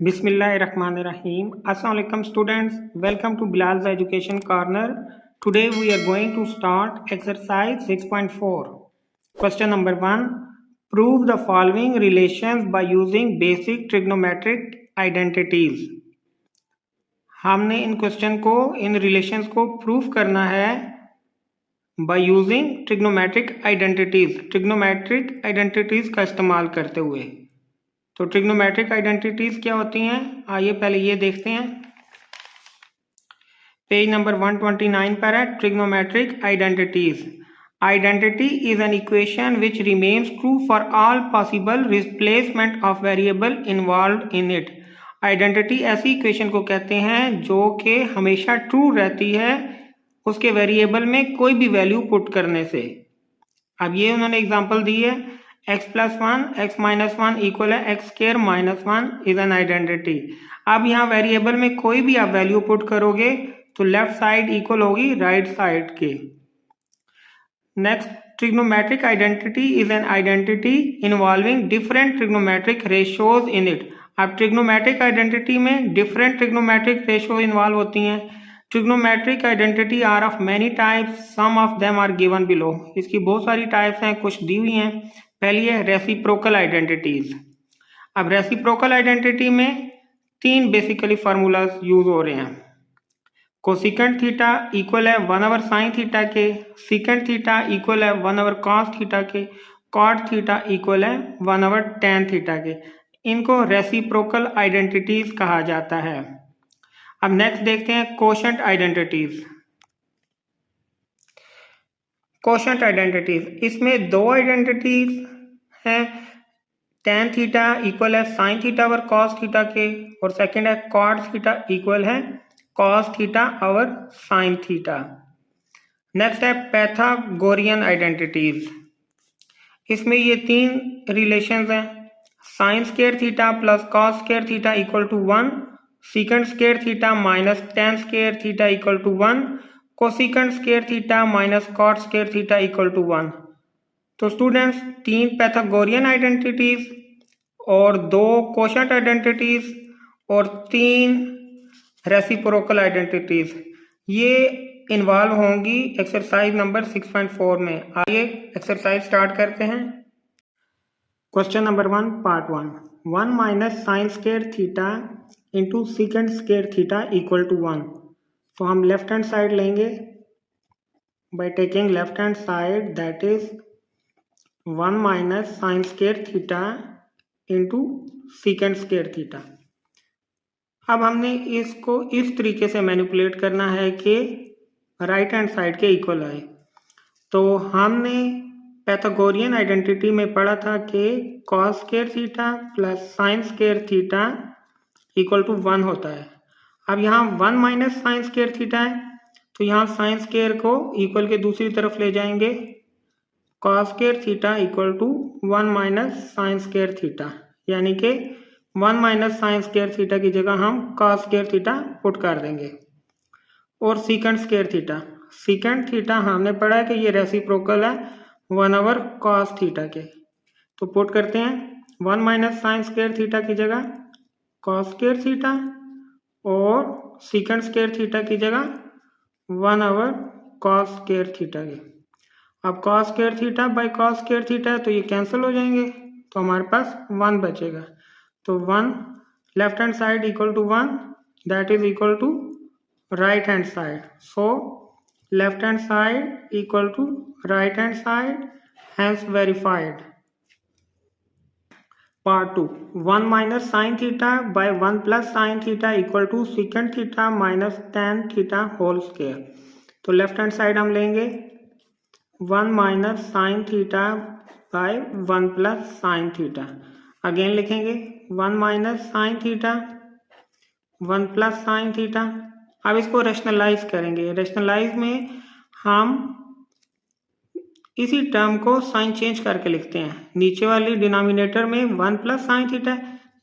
Bismillahirrahmanirrahim. Assalamu alaikum students. Welcome to Bilal's Education Corner. Today we are going to start exercise 6.4. Question number 1. Prove the following relations by using basic trigonometric identities. हमने इन relations को prove करना है by using trigonometric identities का इस्तेमाल करते हुए। तो trigonometric identities क्या होती हैं, आइए पहले ये देखते हैं। पेज नंबर 129 पर है trigonometric identities. Identity is an equation which remains true for all possible replacement of variable involved in it. Identity ऐसी इक्वेशन को कहते हैं जो कि हमेशा ट्रू रहती है उसके वेरिएबल में कोई भी वैल्यू पुट करने से। अब ये उन्होंने एग्जांपल दी है, x+1 x-1 इक्वल है x² -1 इज एन आइडेंटिटी। अब यहाँ वेरिएबल में कोई भी आप वैल्यू पुट करोगे तो लेफ्ट साइड इक्वल होगी राइट साइड के। Next, trigonometric identity is an identity involving different trigonometric ratios in it. अब ट्रिग्नोमेट्रिक आइडेंटिटी में डिफरेंट ट्रिग्नोमेट्रिक रेशियो इन्वॉल्व होती हैं। Trigonometric identity are of many types, some of them are given below. इसकी बहुत सारी types हैं, कुछ दी हुई हैं। पहली है रेसिप्रोकल आइडेंटिटीज। अब रेसिप्रोकल आइडेंटिटी में 3 बेसिकली फार्मूलाज यूज हो रहे हैं। कोसिकेंट थीटा इक्वल है 1/sin साइन थीटा के, सीकेंट थीटा इक्वल है 1/cos कॉस थीटा के, कॉट थीटा इक्वल है 1/tan थीटा के। इनको रेसिप्रोकल आइडेंटिटीज कहा जाता है। अब नेक्स्ट देखते हैं कोशेंट आइडेंटिटीज। कोशेंट आइडेंटिटीज, इसमें 2 आइडेंटिटीज हैं। tan थीटा इक्वल है sine theta over cos theta के, और सेकंड है कॉट थीटा इक्वल है cos theta over sine theta. Next है पैथागोरियन आइडेंटिटीज। इसमें ये 3 रिलेशंस हैं, sine square theta plus cos square theta equal to 1, secant square theta minus tan square theta equal to 1, cosecant square theta minus cot square theta equal to 1। तो students, 3 Pythagorean identities और 2 quotient identities और 3 reciprocal identities ये involve होंगी exercise number 6.4 में। आइए exercise start करते हैं। Question number 1 part 1, 1 minus sine square theta into secant square theta equal to 1। तो हम लेफ्ट हैंड साइड लेंगे by taking left hand side, that is 1 minus sine square theta into secant square theta. अब हमने इसको इस तरीके से manipulate करना है कि राइट हैंड साइड के इक्वल आए। तो हमने पैथागोरियन आइडेंटिटी में पढ़ा था कि cos square theta plus sine square theta equal to 1 होता है। अब यहाँ 1 माइनस साइन स्क्वायर थीटा है, तो यहाँ साइन स्क्वायर को इक्वल के दूसरी तरफ ले जाएंगे, cos square theta equal to 1 minus sine square theta, यानी कि 1 माइनस साइन स्क्वायर थीटा की जगह हम कॉस स्क्वायर थीटा पुट कर देंगे। और सीकेंट स्क्वायर थीटा हमने पढ़ा है कि ये रेसिप्रोकल है 1/cos थीटा के। तो पुट करते हैं 1 माइनस साइन स्क्वायर थीटा की जगह कॉस स्क्वायर थीटा और सीकेंट स्क्वायर थीटा की जगह 1/cos स्क्वायर थीटा के। अब cos square theta by cos square theta है तो ये कैंसिल हो जाएंगे, तो हमारे पास 1 बचेगा। तो 1 left hand side equal to 1, that is equal to right hand side. So left hand side equal to right hand side, hence verified. Part 2, 1 minus sine theta by 1 plus sine theta equal to secant theta minus tan theta whole square. तो left hand side हम लेंगे 1 minus sine theta by 1 plus sine theta. Again लिखेंगे 1 minus sine theta 1 plus sine theta. अब इसको rationalise करेंगे। Rationalise में हम इसी टर्म को साइन चेंज करके लिखते हैं। नीचे वाली डिनोमिनेटर में 1 प्लस साइन थीटा,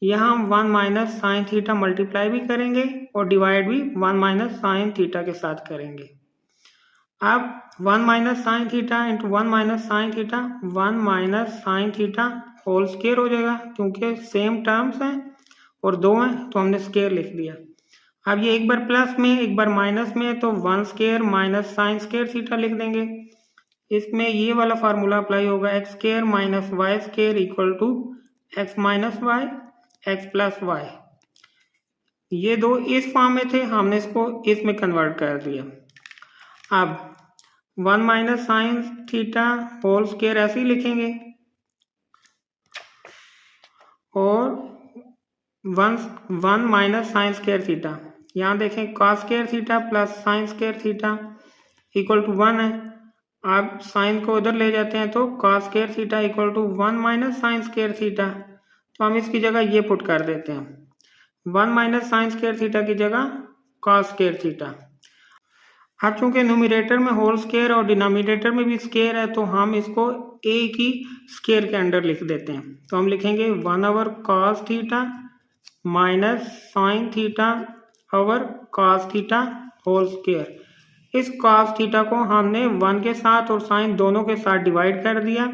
यहाँ हम 1 माइनस साइन थीटा मल्टीप्लाई भी करेंगे और डिवाइड भी 1 माइनस साइन थीटा के साथ करेंगे। अब 1 minus sine theta into 1 minus sine theta, 1 minus sine theta whole square हो जाएगा क्योंकि सेम टर्म्स हैं और 2 हैं तो हमने स्क्वायर लिख दिया। अब ये एक बार प्लस में एक बार माइनस में है तो 1 square minus sine square theta लिख देंगे। इसमें ये वाला फार्मूला अप्लाई होगा, x square minus y square equal to x minus y x plus y. ये दो इस फॉर्म में थे, हमने इसको इसमें कन्वर्ट कर दिया। अब 1 minus sine theta whole square ऐसे ही लिखेंगे और 1 माइनस साइन स्क्वायर थीटा, यहाँ देखें cos square theta plus sine square theta equal to 1 है। आप साइन को उधर ले जाते हैं तो cos square theta equal to 1 minus sine square theta, तो हम इसकी जगह ये पुट कर देते हैं, 1 माइनस साइन स्क्वायर थीटा की जगह कॉस स्क्वायर थीटा। अब चूंकि न्यूमरेटर में होल स्क्वायर और डिनोमिनेटर में भी स्क्वायर है तो हम इसको एक ही स्क्वायर के अंडर लिख देते हैं। तो हम लिखेंगे 1 over cos theta minus sine theta over cos theta whole square. इस कॉस थीटा को हमने 1 के साथ और साइन दोनों के साथ डिवाइड कर दिया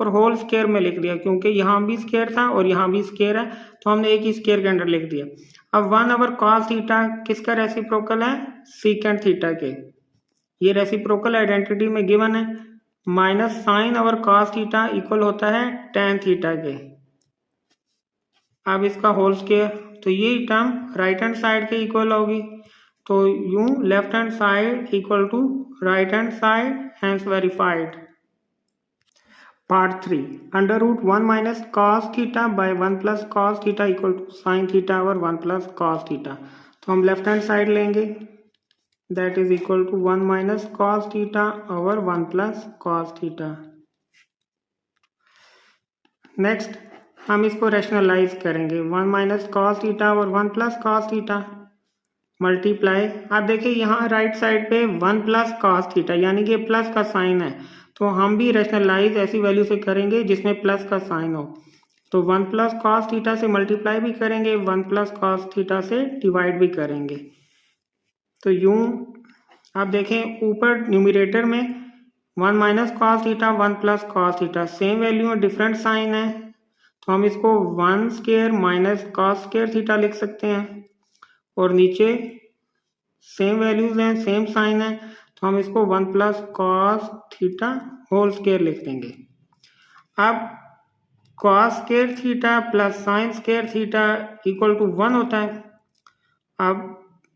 और होल स्क्वायर में लिख दिया, क्योंकि यहाँ भी स्क्वायर था और यहाँ भी स्क्वायर है तो हमने एक ही स्क्वायर के अंडर लिख दिया। अब 1 ओवर कॉस थीटा किसका रेसिप्रोकल है, सीकेंट थीटा के, ये रेसिप्रोकल आइडेंटिटी में गिवन है। Minus sine over cos theta equal होता है टेन थीटा के। अब इसका होल स्क्वायर, तो ये टर्म राइट हैंड साइड के इक्वल होगी, तो यूं left hand side equal to right hand side, hence verified. Part 3, under root 1 minus cos theta by 1 plus cos theta equal to sine theta over 1 plus cos theta. तो हम left hand side लेंगे, that is equal to 1 minus cos theta over 1 plus cos theta. Next हम इसको rationalise करेंगे, 1 minus cos theta over 1 plus cos theta multiply. आप देखिए यहाँ right side पे 1 प्लस कॉस थीटा यानी कि प्लस का साइन है, तो हम भी रैशनलाइज ऐसी वैल्यू से करेंगे जिसमें प्लस का साइन हो। तो 1 प्लस कॉस थीटा से मल्टीप्लाई भी करेंगे, 1 प्लस कॉस थीटा से डिवाइड भी करेंगे। तो यूं आप देखें ऊपर न्यूमरेटर में 1 minus cos theta 1 plus cos theta same value है, डिफरेंट साइन है, तो हम इसको 1 square minus cos square theta लिख सकते हैं। और नीचे सेम वैल्यूज हैं, सेम साइन है, तो हम इसको 1 plus cos theta whole square लिख देंगे। अब cos square theta plus sine square theta equal to 1 होता है। अब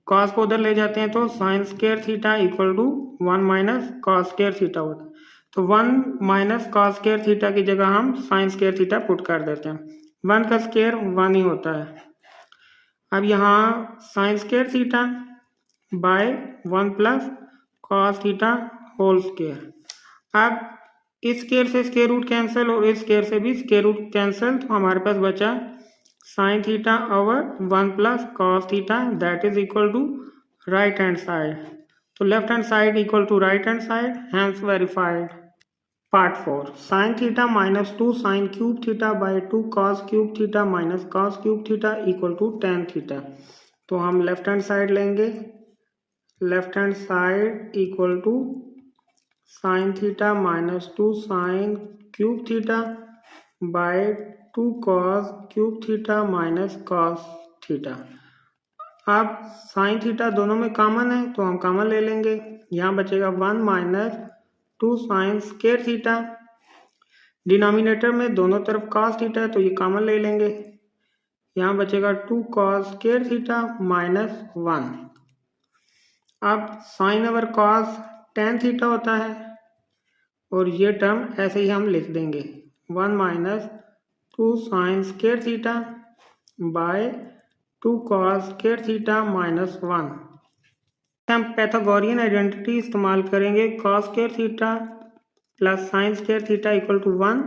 कॉस को उधर ले जाते हैं तो sine square theta equal to 1 minus cos square theta होता है। तो 1 माइनस कॉस स्क्वायर थीटा की जगह हम साइन स्क्वायर थीटा पुट कर देते हैं, 1 का स्क्वायर 1 ही होता है। अब यहाँ sine square theta by 1 plus cos theta whole square. अब इस स्क्वायर से स्क्वायर रूट कैंसिल और इस स्क्वायर से भी स्क्वायर रूट कैंसिल, तो हमारे पास बचा sine theta over 1 plus cos theta, that is equal to right hand side. तो left hand side equal to right hand side, hence verified. Part 4, sine theta minus 2 sine cube theta by 2 cos cube theta minus cos cube theta equal to tan theta. तो हम left hand side लेंगे, left hand side equal to sine theta minus 2 sine cube theta by 2 cos cube theta minus cos theta. अब sine theta दोनों में common है तो हम common ले लेंगे, यहाँ बचेगा 1 minus 2 sine square theta, denominator में दोनों तरफ कॉस थीटा है तो ये कॉमन ले लेंगे, यहाँ बचेगा 2 कॉस स्क्वायर थीटा माइनस 1। अब sine over cos tan theta होता है और ये टर्म ऐसे ही हम लिख देंगे, 1 minus 2 sine square theta by 2 cos square theta minus 1। हम पैथागोरियन आइडेंटिटी इस्तेमाल करेंगे, cos square theta plus sine square theta equal to 1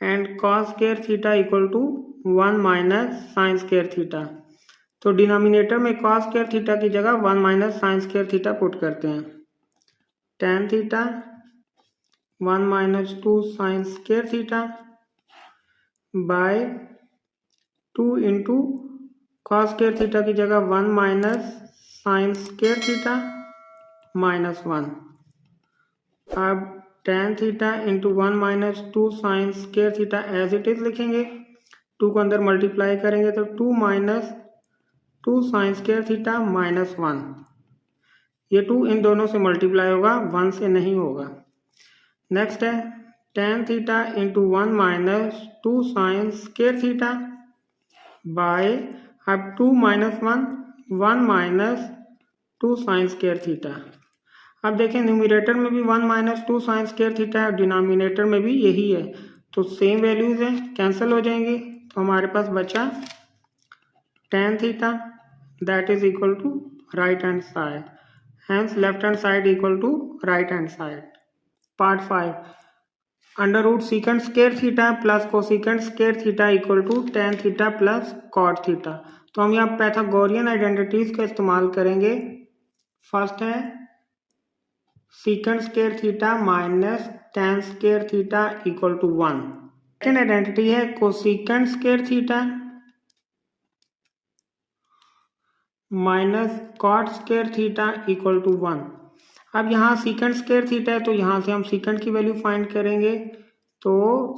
and cos square theta equal to 1 minus sine square theta. तो denominator में cos square theta की जगह 1 minus sine square theta put करते हैं, tan theta 1 minus 2 sine square theta by 2 into cos square theta की जगह 1 minus sine square theta minus 1। अब tan theta into 1 minus 2 sine square theta as it is लिखेंगे, 2 को अंदर multiply करेंगे तो 2 minus 2 sine square theta minus 1, ये 2 इन दोनों से मल्टीप्लाई होगा, 1 से नहीं होगा। नेक्स्ट है tan theta into 1 minus 2 sine square theta bye अब 2 minus 1 minus 2 sine square theta. अब देखें न्यूमरेटर में भी 1 माइनस 2 साइन स्क्वायर थीटा है और डिनोमिनेटर में भी यही है, तो सेम वैल्यूज हैं, कैंसिल हो जाएंगे। तो हमारे पास बचा tan theta that is equal to right hand side, hence left hand side equal to right hand side. Part 5 under root secant square theta plus cosecant square theta equal to tan theta plus cot theta. तो हम यहाँ Pythagorean identities का इस्तेमाल करेंगे। First है secant square theta minus tan square theta equal to 1। Second identity है cosecant square theta minus cot square theta equal to 1। अब यहाँ सीकेंट स्क्वायर थीटा है तो यहाँ से हम सीकेंट की वैल्यू फाइंड करेंगे, तो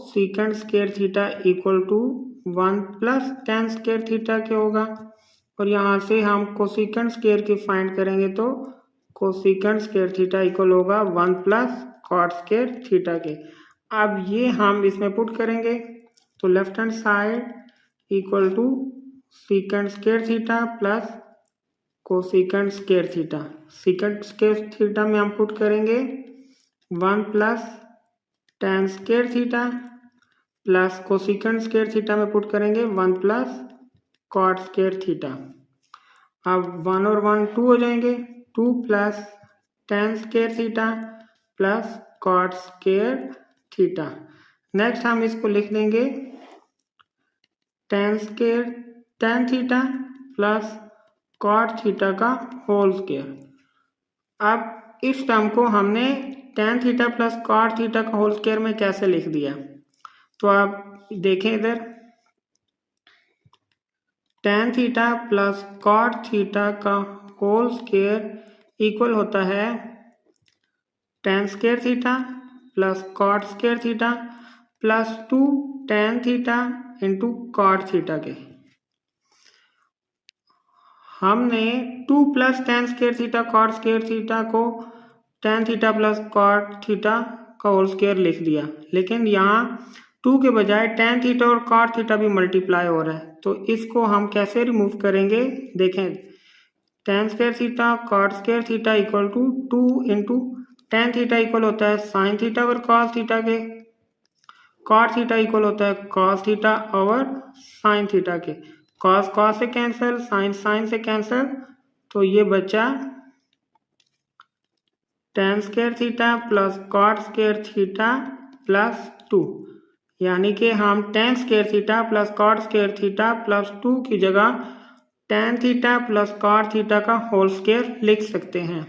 secant square theta equal to 1 plus tan square theta के होगा, और यहाँ से हम कोसीकेंट स्क्वायर की फाइंड करेंगे तो कोसीकेंट स्क्वायर थीटा इक्वल होगा 1 प्लस कॉट स्क्वायर थीटा के। अब ये हम इसमें पुट करेंगे तो left hand side equal to secant square theta plus cosecant square theta. Secant square theta में हम पुट करेंगे 1 plus tan square theta plus cosecant square theta में पुट करेंगे 1 प्लस कॉट स्क्वायर थीटा। अब 1 और 1 2 हो जाएंगे, 2 plus tan square theta plus cot square theta. Next हम इसको लिख देंगे tan theta plus cot theta का होल स्क्वायर। अब इस टर्म को हमने tan theta plus cot theta का होल स्क्वायर में कैसे लिख दिया, तो आप देखें इधर tan theta plus cot theta का होल स्क्वायर इक्वल होता है tan square theta plus cot square theta plus 2 tan theta into cot theta के। हमने 2 plus tan square theta cot square theta को tan theta plus cot theta का whole square लिख दिया, लेकिन यहाँ 2 के बजाय tan थीटा और कॉट थीटा भी मल्टीप्लाई हो रहा है, तो इसको हम कैसे रिमूव करेंगे। देखें tan square theta cot square theta equal to 2 into tan theta equal होता है sine theta over cos theta के, कॉट थीटा इक्वल होता है cos theta over sine theta के, कॉस कॉस से कैंसिल, साइन साइन से कैंसिल, तो ये बचा tan square theta plus cot square theta plus 2, यानी कि हम tan square theta plus cot square theta plus 2 की जगह tan theta plus cot theta का होल स्क्वायर लिख सकते हैं।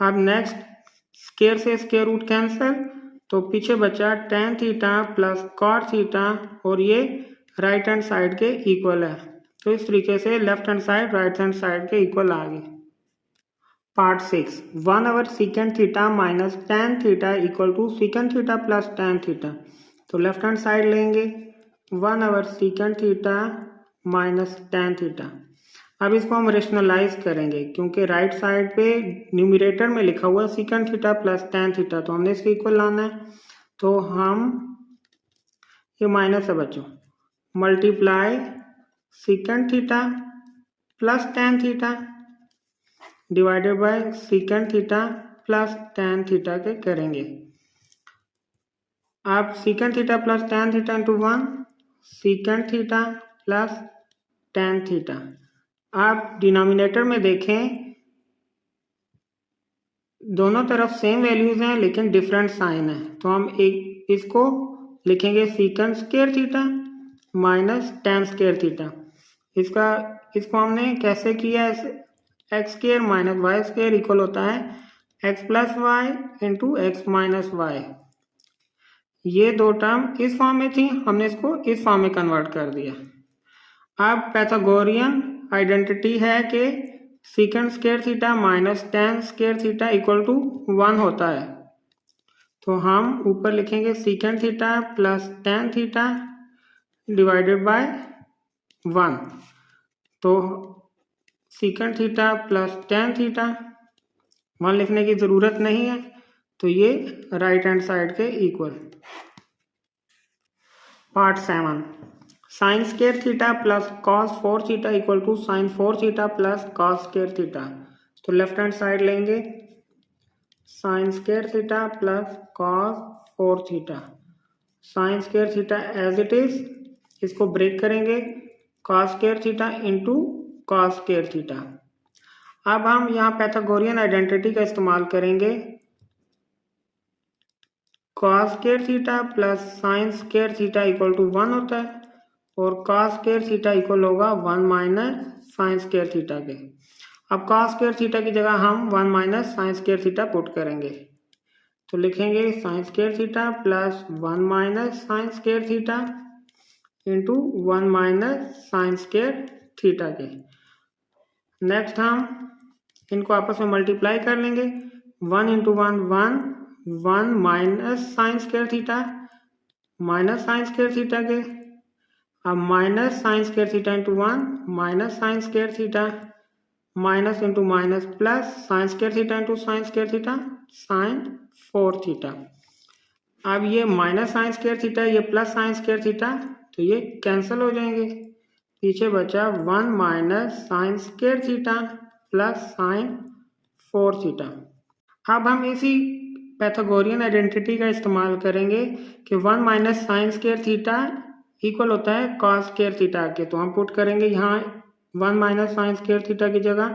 अब नेक्स्ट स्क्वायर से स्क्वायर रूट कैंसिल, तो पीछे बचा tan theta plus cot theta और ये राइट हैंड साइड के इक्वल है, तो इस तरीके से left hand side right hand side के इक्वल आ गए। Part 6 1 over secant theta minus tan theta equal to secant theta plus tan theta. तो लेफ्ट हैंड साइड लेंगे 1 over secant theta minus tan theta. अब इसको हम रेशनलाइज करेंगे क्योंकि राइट साइड पे न्यूमरेटर में लिखा हुआ है secant theta plus tan theta, तो हमने इसके इक्वल लाना है, तो हम ये माइनस है बच्चों, multiply secant theta plus tan theta divided bye secant theta plus tan theta के करेंगे। आप secant theta plus tan theta into 1 secant theta plus tan theta. आप डिनोमिनेटर में देखें दोनों तरफ सेम वैल्यूज हैं लेकिन डिफरेंट साइन है, तो हम एक इसको लिखेंगे secant square theta minus tan square theta. इसको हमने कैसे किया, x square minus y square equal होता है x plus Y into x minus y. ये दो टर्म इस फॉर्म में थी, हमने इसको इस फॉर्म में कन्वर्ट कर दिया। अब पैथागोरियन आइडेंटिटी है कि secant square theta minus tan square theta equal to 1 होता है, तो हम ऊपर लिखेंगे secant theta plus tan theta divided by 1, तो secant theta plus tan theta, 1 लिखने की ज़रूरत नहीं है, तो ये राइट हैंड साइड के equal. Part 7, sine square theta plus cos 4 theta equal to sine 4 theta plus cos square theta. तो लेफ्ट हैंड साइड लेंगे, sine square theta plus cos 4 theta, sine square theta as it is, इसको break करेंगे, cos square theta into cos square theta. अब हम यहाँ Pythagorean identity का इस्तेमाल करेंगे, cos square theta plus sine square theta equal to 1 होता है, और कॉस स्क्वायर थीटा इक्वल होगा 1 माइनस साइन स्क्वायर थीटा के। अब कॉस स्क्वायर थीटा की जगह हम 1 minus sine square theta put करेंगे, तो लिखेंगे sine square theta plus 1 minus sine square theta into 1 minus sine square theta के। नेक्स्ट हम इनको आपस में मल्टीप्लाई कर लेंगे, 1 into 1 1 minus sine square theta minus sine square theta के। अब minus sine square theta into 1 minus sine square theta, minus into minus plus sine square theta into sine square theta sine 4 theta. अब ये minus sine square theta, ये plus sine square theta, तो ये cancel हो जाएंगे, पीछे बचा 1 minus sine square theta plus sine 4 theta. अब हम इसी पाइथागोरियन आइडेंटिटी का इस्तेमाल करेंगे कि 1 minus sine square theta equal होता है कॉस स्क्वायर थीटा के, तो हम पुट करेंगे यहाँ 1 माइनस साइन स्क्वायर थीटा की जगह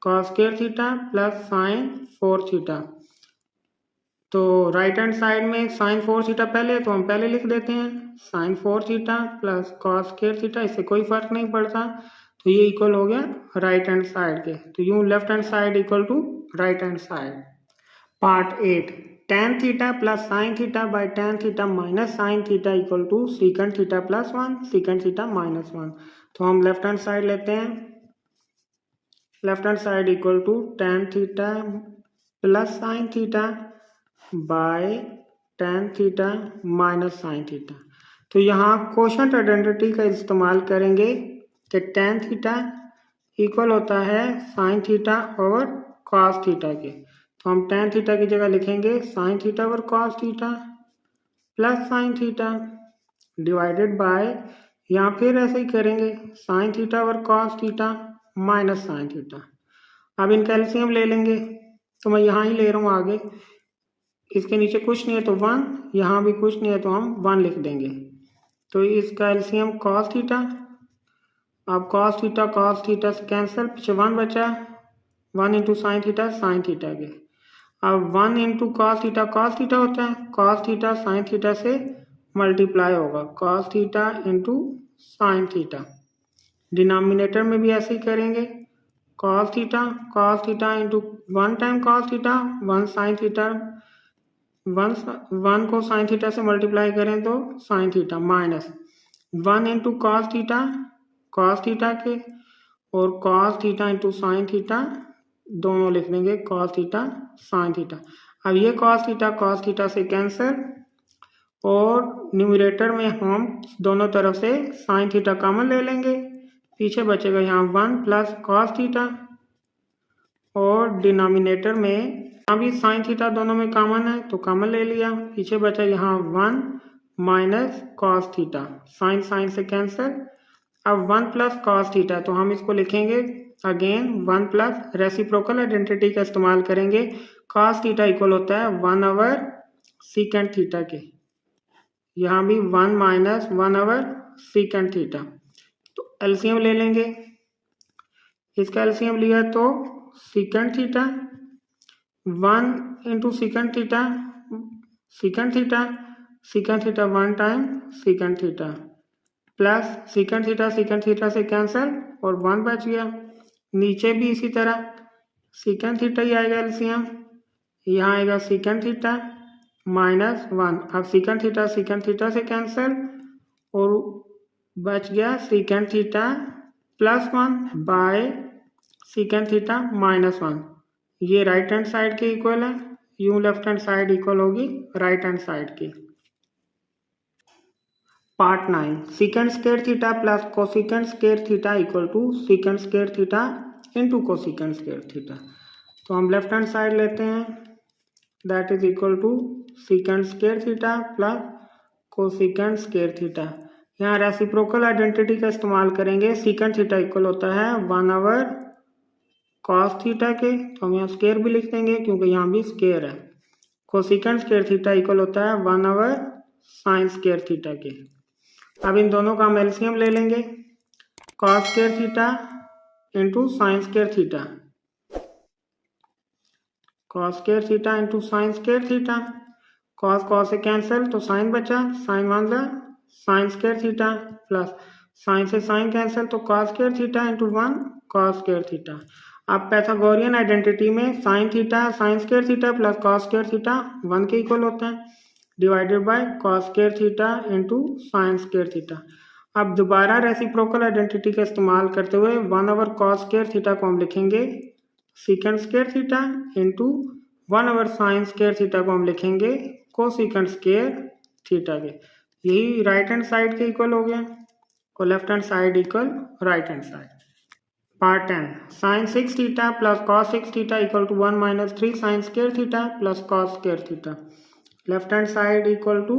cos square theta plus sine 4 theta. तो राइट हैंड साइड में साइन 4 थीटा पहले है, तो हम पहले लिख देते हैं sine 4 theta plus cos square theta, इससे कोई फर्क नहीं पड़ता, तो ये इक्वल हो गया राइट हैंड साइड के। तो यूँ left hand side equal to right hand side. Part 8, tan theta plus sine theta by tan theta minus sine theta equal to secant theta plus 1 secant theta minus 1। तो हम left hand side लेते हैं, left hand side equal to tan theta plus sine theta by tan theta minus sine theta. तो यहाँ quotient identity का इस्तेमाल करेंगे कि tan थीटा इक्वल होता है साइन थीटा और कॉस थीटा के, तो हम tan थीटा की जगह लिखेंगे साइन थीटा और cos theta plus sine theta divided bye, यहाँ फिर ऐसे ही करेंगे साइन थीटा और cos theta minus sine theta. अब इनका एलसीएम ले लेंगे, तो मैं यहाँ ही ले रहा हूँ आगे, इसके नीचे कुछ नहीं है तो 1, यहाँ भी कुछ नहीं है तो हम 1 लिख देंगे, तो इसका एलसीएम कॉस थीटा। अब कॉस थीटा से कैंसिल, पीछे 1 बचा, 1 इंटू साइन थीटा के। अब 1 इंटू कॉस थीटा होता है, कॉस थीटा साइन थीटा से मल्टीप्लाई होगा, cos theta into sine theta. Denominator में भी ऐसे ही करेंगे, cos theta into 1 time cos theta 1 sign theta, 1 को साइन थीटा से मल्टीप्लाई करें तो sine theta minus 1 into cos theta के, और cos theta into sine theta दोनों लिख देंगे कॉस थीटा साइन थीटा। अब ये कॉस थीटा से कैंसिल, और न्यूमरेटर में हम दोनों तरफ से साइन थीटा कॉमन ले लेंगे, पीछे बचेगा यहाँ 1 प्लस कॉस थीटा, और डिनोमिनेटर में अभी साइन थीटा दोनों में कॉमन है तो कॉमन ले लिया, पीछे बचा यहाँ 1 माइनस कॉस थीटा, साइन से कैंसिल। अब 1 प्लस कॉस थीटा, तो हम इसको लिखेंगे अगेन 1 प्लस रेसिप्रोकल आइडेंटिटी का इस्तेमाल करेंगे, कॉस थीटा इक्वल होता है 1 ओवर सीकेंट थीटा के, यहाँ भी 1 माइनस 1 ओवर सीकेंट थीटा। तो एलसीएम ले लेंगे, इसका एलसीएम लिया तो secant theta 1 into secant theta 1 time secant theta plus secant theta से कैंसिल और 1 बच गया, नीचे भी इसी तरह सीकेंट थीटा ही आएगा एलसीएम, यहाँ आएगा सीकेंट थीटा माइनस 1। अब सीकेंट थीटा से कैंसिल और बच गया secant theta plus 1 by secant theta minus 1। ये राइट हैंड साइड के इक्वल है, यूँ लेफ्ट हैंड साइड इक्वल होगी राइट हैंड साइड की। Part 9 secant square theta plus cosecant square theta equal to secant square theta into cosecant square theta. तो हम left hand side लेते हैं, that is equal to secant square theta plus cosecant square theta. यहाँ reciprocal identity का इस्तेमाल करेंगे। Secant theta equal होता है 1/, कॉस थीटा के, तो हम यहाँ स्क्वायर भी लिख देंगे क्योंकि यहाँ भी स्क्वायर है। कोसिकेंट स्क्वायर थीटा इक्वल होता है 1/, साइन स्क्वायर थीटा के। अब इन दोनों का हम एलसीएम ले लेंगे, cos square theta into sine square theta, cos square theta into sine square theta. Cos cos से कैंसिल तो साइन बचा, sine 1 sine square theta plus sine से साइन कैंसिल तो cos square theta into 1 cos square theta. अब Pythagorean identity में sine theta sine square theta plus cos square theta 1 के equal होता है, divided by cos square theta into sine square theta. अब दोबारा reciprocal identity का इस्तेमाल करते हुए 1/, कॉस स्क्वायर थीटा को हम लिखेंगे secant square theta into 1/, sine square theta को हम लिखेंगे कोसिकेंट स्क्वायर थीटा के। यही राइट हैंड साइड के इक्वल हो गया और left hand side equal right hand side. Part 10 sine 6 theta plus cos 6 theta equal to 1 - 3 sine square theta plus cos square theta. Left hand side equal to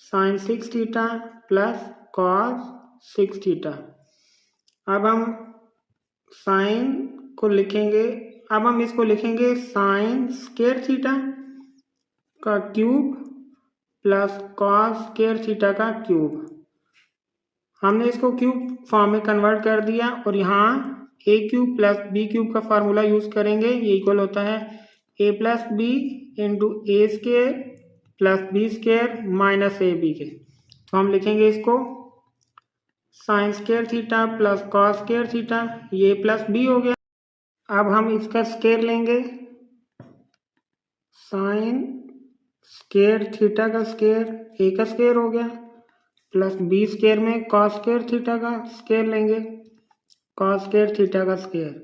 sine 6 theta plus cos 6 theta. अब हम sign को लिखेंगे, अब हम इसको लिखेंगे sine square theta का cube plus cos square theta का क्यूब। हमने इसको क्यूब फॉर्म में कन्वर्ट कर दिया और यहाँ A cube plus B cube का फार्मूला यूज करेंगे। ये इक्वल होता है A plus B into A square plus B square minus A B के। तो हम लिखेंगे इसको sine square theta plus cos square theta, ये प्लस बी हो गया। अब हम इसका स्क्वायर लेंगे, साइन स्क्वायर थीटा का स्क्वायर ए का स्क्वायर हो गया प्लस बी स्क्वायर में कॉस स्क्वायर थीटा का स्क्वायर लेंगे, कॉस स्क्वायर थीटा का स्क्वायर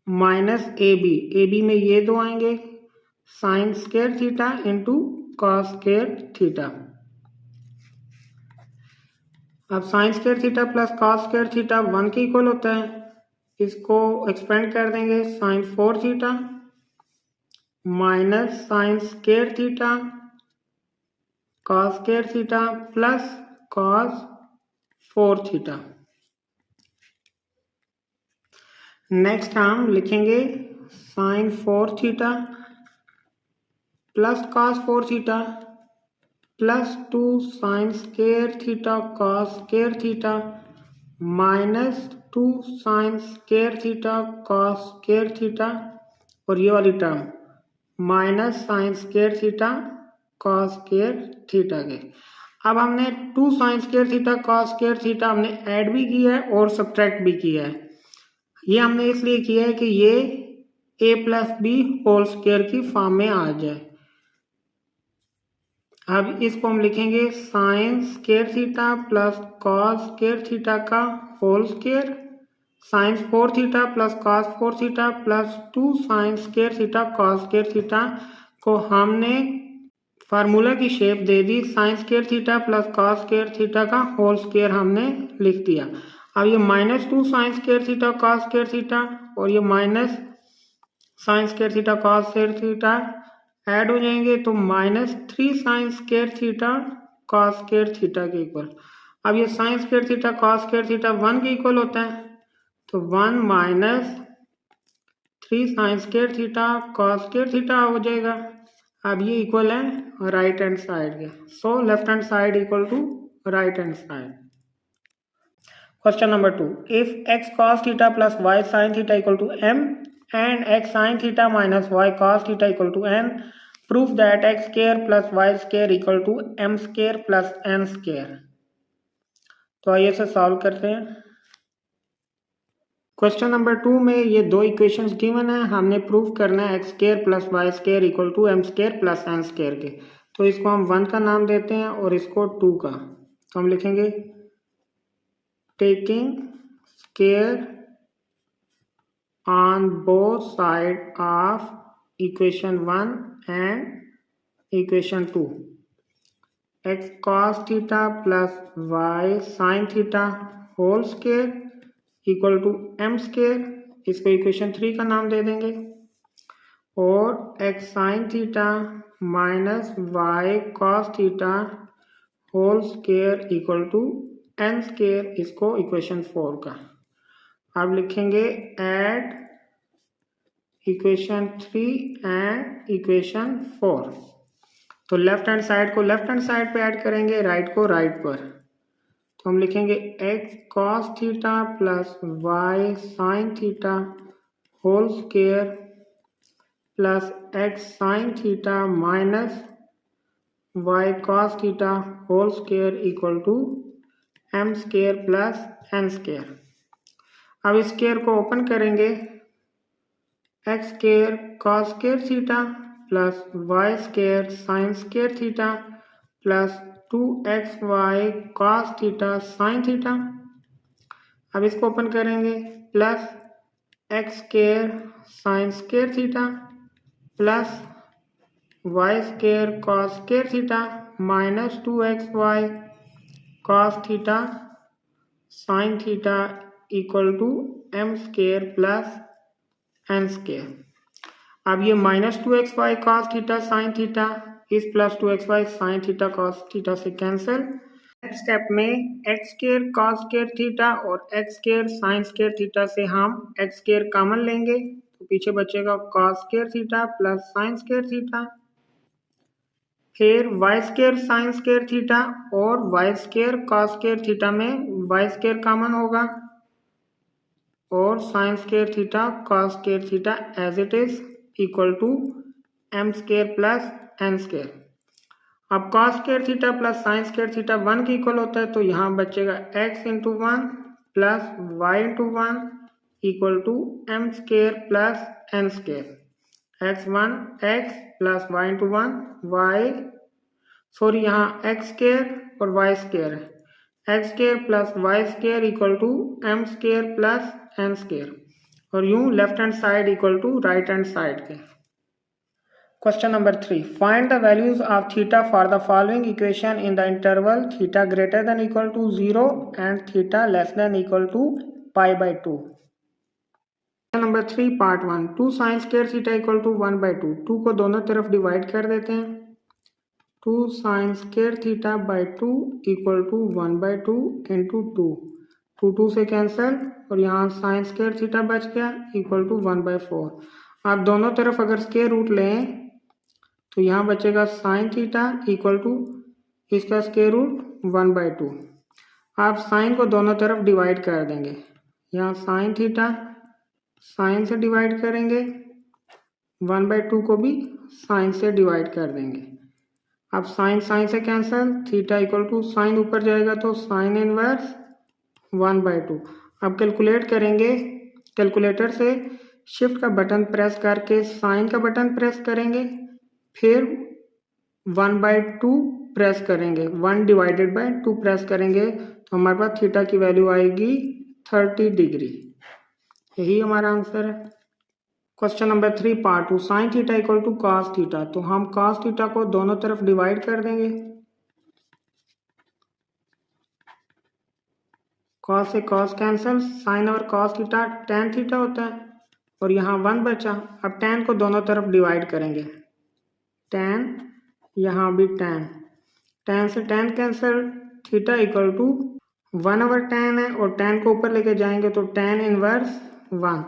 माइनस ए बी में ये दो आएंगे, sine square theta into cos square theta. अब sine square theta plus cos square theta 1 के इक्वल होता है, इसको एक्सपेंड कर देंगे sine 4 theta minus sine square theta cos square theta plus cos 4 theta. Next हम लिखेंगे sine 4 theta plus cos 4 theta plus 2 sine square theta cos square theta minus 2 sine square theta cos square theta और ये वाली term minus sine square theta cos square theta के। अब हमने 2 sine square theta cos square theta हमने add भी किया है और सब्ट्रैक्ट भी किया है। ये हमने इसलिए किया है कि ये a plus B whole square की फॉर्म में आ जाए। अब इसको हम लिखेंगे sine square theta plus cos square theta का whole square, sine 4 theta plus cos 4 theta plus 2 sine square theta cos square theta को हमने फार्मूला की शेप दे दी, sine square theta plus cos square theta का होल स्क्वायर हमने लिख दिया। अब ये minus 2 sine square theta cos square theta और ये minus sine square theta cos square theta add हो जाएंगे तो minus 3 sine square theta cos square theta के इक्वल। अब ये sign square theta cos square theta 1 के इक्वल होता है, तो 1 minus 3 sine square theta cos square theta हो जाएगा। अब ये इक्वल है राइट हैंड साइड के, so left hand side equal to right hand side. Question number 2, if x cos theta plus y sin theta equal to m and x sin theta minus y cos theta equal to n, proof that x square plus y square equal to m square plus n square. तो आइए इसे solve करते हैं। Question number 2 में ये दो equations given है, हमने प्रूफ करना है x square plus y square equal to m square plus n square के। तो इसको हम 1 का नाम देते हैं और इसको 2 का, तो हम लिखेंगे taking care on both side of equation 1 and equation 2. X cos theta plus y sine theta whole square equal to M square, इसको इक्वेशन 3 का नाम दे देंगे, और x sine theta minus y cos theta whole square equal to n square, इसको equation 4 का। अब लिखेंगे ऐड इक्वेशन 3 एंड इक्वेशन 4। तो लेफ्ट हैंड साइड को लेफ्ट हैंड साइड पे ऐड करेंगे, राइट को राइट पर। तो हम लिखेंगे x cos theta plus y sine theta whole square plus x sine theta minus y cos theta whole square equal to M square plus N square. अब इस square को ओपन करेंगे, x square cos square theta plus Y square sine square theta plus 2xy cos theta sine theta. अब इसको open करेंगे, plus X square sine square theta plus Y square cos square theta minus 2xy cos theta sine theta equal to M square plus N square. अब ये minus 2xy cos theta sine theta इस plus 2xy sine theta cos theta से cancel. Next step में X square cos square theta और X square sine square theta से हम X square common लेंगे, तो पीछे बचेगा cos square theta plus sine square theta, फिर Y square sine square theta और Y square cos square theta में वाई स्क्वायर कॉमन होगा और sine square theta cos square theta as it is equal to M square plus N square. अब cos square theta plus sine square theta 1 के equal होता है, तो यहाँ बचेगा x into 1 plus Y into 1 equal to M square plus N square. x1 x plus Y into 1 Y, sorry यहाँ X square और Y square है, X square plus Y square equal to M square plus N square, और यूं left hand side equal to right hand side के। Question number 3, find the values of theta for the following equation in the interval theta greater than equal to 0 and theta less than equal to pi by 2। Question number 3 part 1, 2 sine square theta equal to 1/2। 2 को दोनों तरफ divide कर देते हैं, 2 sine square theta by 2 equal to 1/2 into 2 2 से cancel, और यहाँ sine square theta बच गया इक्वल टू 1/4। आप दोनों तरफ अगर स्क्वायर रूट लें तो यहाँ बचेगा साइन थीटा इक्वल टू इसका स्क्वायर रूट 1/2। आप साइन को दोनों तरफ डिवाइड कर देंगे, यहाँ साइन थीटा साइन से डिवाइड करेंगे, 1/2 को भी साइन से डिवाइड कर देंगे। अब साइन साइन से cancel, theta equal to sine ऊपर जाएगा तो साइन इनवर्स 1/2। अब कैलकुलेट करेंगे, कैलकुलेटर से शिफ्ट का बटन प्रेस करके साइन का बटन प्रेस करेंगे, फिर 1/2 प्रेस करेंगे, 1 डिवाइडेड बाय 2 प्रेस करेंगे, तो हमारे पास थीटा की वैल्यू आएगी 30 डिग्री। यही हमारा आंसर है। Question number 3 part 2, sine theta equal to cos theta. तो हम कॉस थीटा को दोनों तरफ डिवाइड कर देंगे, कॉस से कॉस कैंसिल, साइन और कॉस थीटा टेन थीटा होता है, और यहाँ 1 बचा। अब टेन को दोनों तरफ डिवाइड करेंगे, टेन, यहाँ भी टेन, टेन से tan cancel, theta equal to 1/10 है, और टेन को ऊपर लेके जाएंगे तो टेन इनवर्स 1।